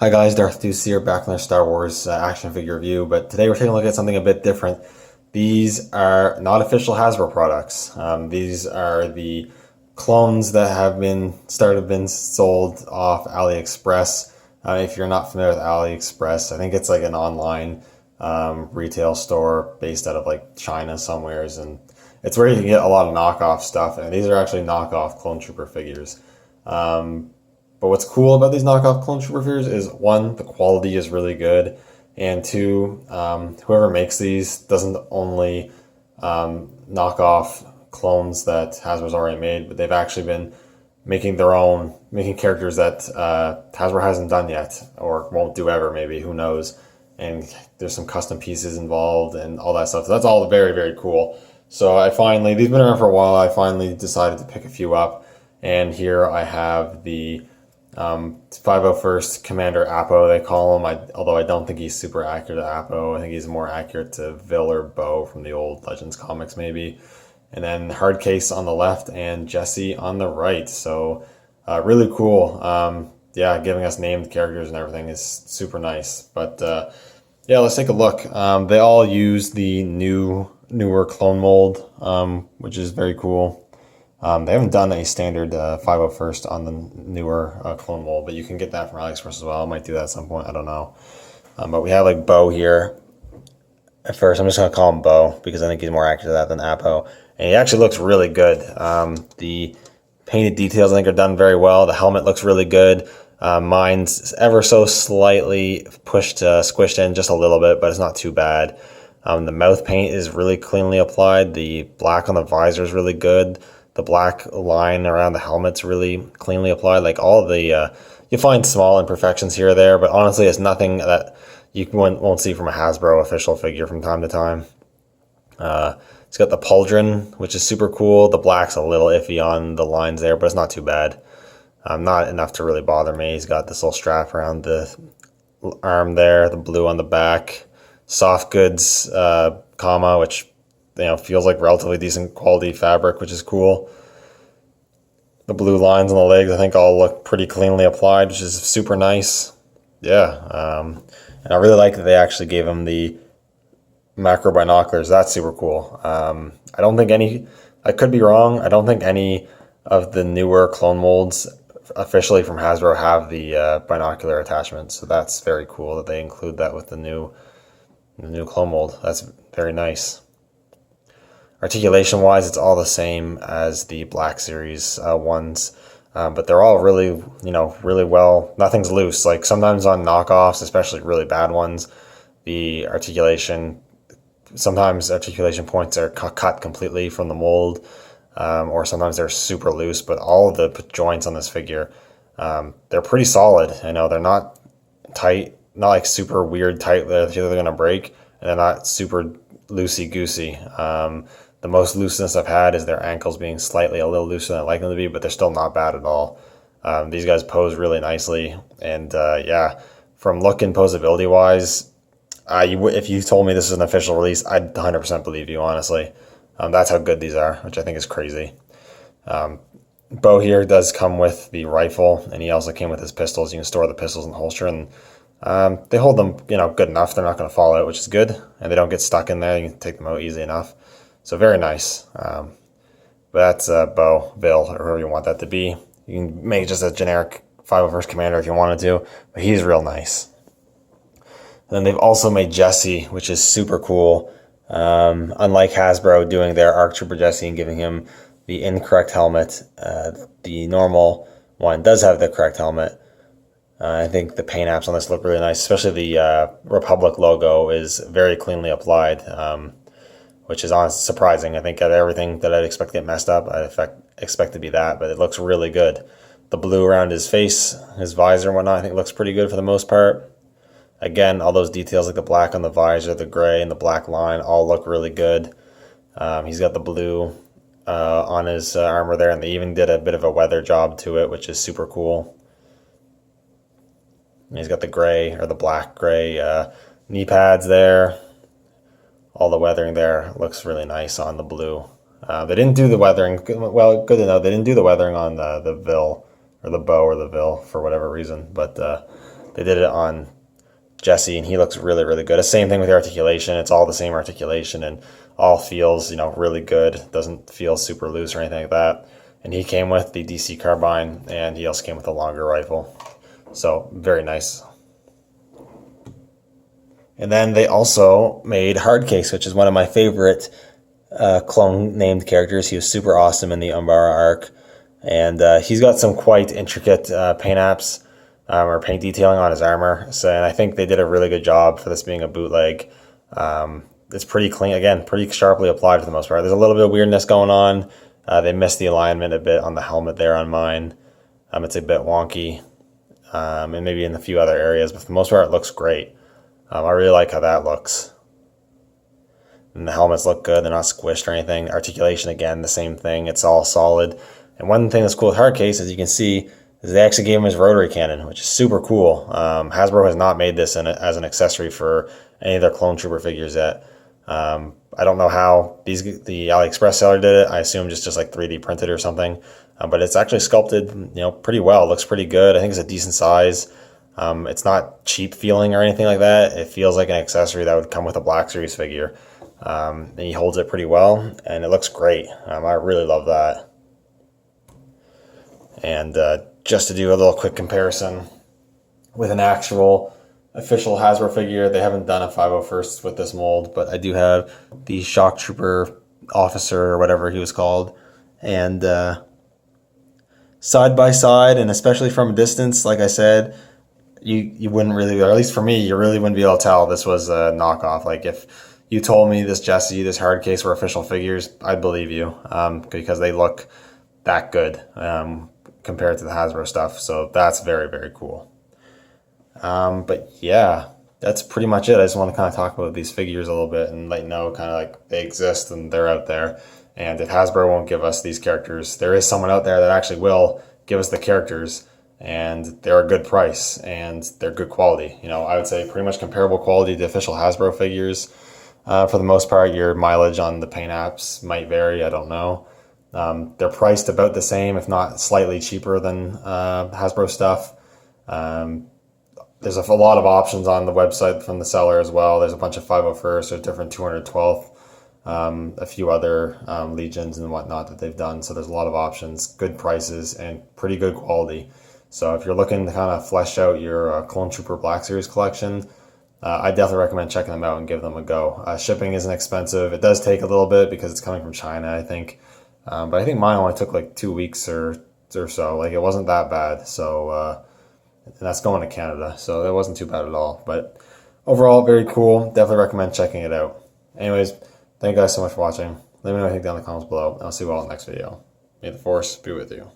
Hi guys, Darth Deuce here, back on our Star Wars action figure review, but today we're taking a look at something a bit different. These are not official Hasbro products. These are the clones that have been sold off Aliexpress. If you're not familiar with Aliexpress, I think it's like an online retail store based out of like China somewheres, and it's where you can get a lot of knockoff stuff, and these are actually knockoff Clone Trooper figures. But what's cool about these knockoff Clone Trooper figures is one, the quality is really good, and two, whoever makes these doesn't only knock off clones that Hasbro's already made, but they've actually been making their own, making characters that Hasbro hasn't done yet, or won't do ever, maybe, who knows. And there's some custom pieces involved and all that stuff. So that's all very, very cool. So these have been around for a while. I finally decided to pick a few up. And here I have the 501st Commander Appo, they call him. Although I don't think he's super accurate to Appo. I think he's more accurate to Vil or Bo from the old Legends comics, maybe. And then Hardcase on the left and Jesse on the right. So really cool. Yeah, giving us named characters and everything is super nice. But yeah, let's take a look. They all use the newer clone mold, which is very cool. They haven't done a standard 501st on the newer clone mold, but you can get that from Aliexpress as well. I might do that at some point. I don't know. But we have like Bo here. At first, I'm just going to call him Bo because I think he's more accurate to that than Appo. And he actually looks really good. The painted details, I think, are done very well. The helmet looks really good. Mine's ever so slightly squished in just a little bit, but it's not too bad. The mouth paint is really cleanly applied. The black on the visor is really good. The black line around the helmet's really cleanly applied. Like all the, you find small imperfections here or there, but honestly, it's nothing that you won't see from a Hasbro official figure from time to time. It's got the pauldron, which is super cool. The black's a little iffy on the lines there, but it's not too bad. Not enough to really bother me. He's got this little strap around the arm there, the blue on the back. Soft goods, which feels like relatively decent quality fabric, which is cool. The blue lines on the legs, I think, all look pretty cleanly applied, which is super nice. Yeah, and I really like that they actually gave him the macro binoculars. That's super cool. I don't think I could be wrong, I don't think any of the newer clone molds officially from Hasbro have the binocular attachment, so that's very cool that they include that with the new clone mold. That's very nice. Articulation wise, it's all the same as the Black Series ones, but they're all really, really well. Nothing's loose. Like sometimes on knockoffs, especially really bad ones, sometimes articulation points are cut completely from the mold, or sometimes they're super loose. But all of the joints on this figure, they're pretty solid. They're not tight, not like super weird tight that they're going to break, and they're not super loosey goosey. The most looseness I've had is their ankles being slightly a little looser than I like them to be, but they're still not bad at all. These guys pose really nicely, and yeah, from look and posability wise, if you told me this is an official release, I'd 100% believe you, honestly. That's how good these are, which I think is crazy. Bo here does come with the rifle, and he also came with his pistols. You can store the pistols in the holster, and they hold them, good enough. They're not going to fall out, which is good, and they don't get stuck in there. You can take them out easy enough. So very nice. But that's Bo, Vil, or whoever you want that to be. You can make just a generic 501st Commander if you wanted to, but he's real nice. And then they've also made Jesse, which is super cool. Unlike Hasbro doing their ARC Trooper Jesse and giving him the incorrect helmet, the normal one does have the correct helmet. I think the paint apps on this look really nice, especially the Republic logo is very cleanly applied. Which is honestly surprising. I think out of everything that I'd expect to get messed up, I'd expect to be that, but it looks really good. The blue around his face, his visor and whatnot, I think looks pretty good for the most part. Again, all those details like the black on the visor, the gray, and the black line all look really good. He's got the blue on his armor there, and they even did a bit of a weather job to it, which is super cool. And he's got the gray, or the black gray knee pads there. All the weathering there looks really nice on the blue. They didn't do the weathering. Well, good to know. They didn't do the weathering on the Vil, or the Bo, or the Vil for whatever reason. But they did it on Jesse, and he looks really, really good. The same thing with the articulation. It's all the same articulation and all feels, really good. Doesn't feel super loose or anything like that. And he came with the DC carbine, and he also came with a longer rifle. So very nice. And then they also made Hardcase, which is one of my favorite clone named characters. He was super awesome in the Umbara arc. And he's got some quite intricate paint apps or paint detailing on his armor. So, and I think they did a really good job for this being a bootleg. It's pretty clean, again, pretty sharply applied for the most part. There's a little bit of weirdness going on. They missed the alignment a bit on the helmet there on mine. It's a bit wonky. And maybe in a few other areas, but for the most part, it looks great. I really like how that looks. And the helmets look good. They're not squished or anything. Articulation, again, the same thing. It's all solid. And one thing that's cool with Hardcase, as you can see, is they actually gave him his rotary cannon, which is super cool. Hasbro has not made this as an accessory for any of their Clone Trooper figures yet. I don't know how the Aliexpress seller did it. I assume just like 3D printed or something. But it's actually sculpted, pretty well. It looks pretty good. I think it's a decent size. It's not cheap feeling or anything like that. It feels like an accessory that would come with a Black Series figure. And he holds it pretty well, and it looks great. I really love that. And just to do a little quick comparison with an actual official Hasbro figure, they haven't done a 501st with this mold, but I do have the Shock Trooper officer or whatever he was called. And side by side, and especially from a distance, like I said, you wouldn't really, or at least for me, you really wouldn't be able to tell this was a knockoff. Like if you told me this Jesse, this Hardcase were official figures, I'd believe you, because they look that good compared to the Hasbro stuff. So that's very, very cool. But yeah, that's pretty much it. I just want to kind of talk about these figures a little bit and let you know kind of like they exist and they're out there. And if Hasbro won't give us these characters, there is someone out there that actually will give us the characters, and they're a good price and they're good quality. I would say pretty much comparable quality to official Hasbro figures. For the most part, your mileage on the paint apps might vary. I don't know. They're priced about the same, if not slightly cheaper than Hasbro stuff. There's a lot of options on the website from the seller as well. There's a bunch of 501st, there's different 212th, a few other Legions and whatnot that they've done. So there's a lot of options, good prices, and pretty good quality. So if you're looking to kind of flesh out your Clone Trooper Black Series collection, I definitely recommend checking them out and give them a go. Shipping isn't expensive. It does take a little bit because it's coming from China, I think. But I think mine only took like 2 weeks or so. Like it wasn't that bad. So and that's going to Canada. So that wasn't too bad at all. But overall, very cool. Definitely recommend checking it out. Anyways, thank you guys so much for watching. Let me know what you think down in the comments below. And I'll see you all in the next video. May the Force be with you.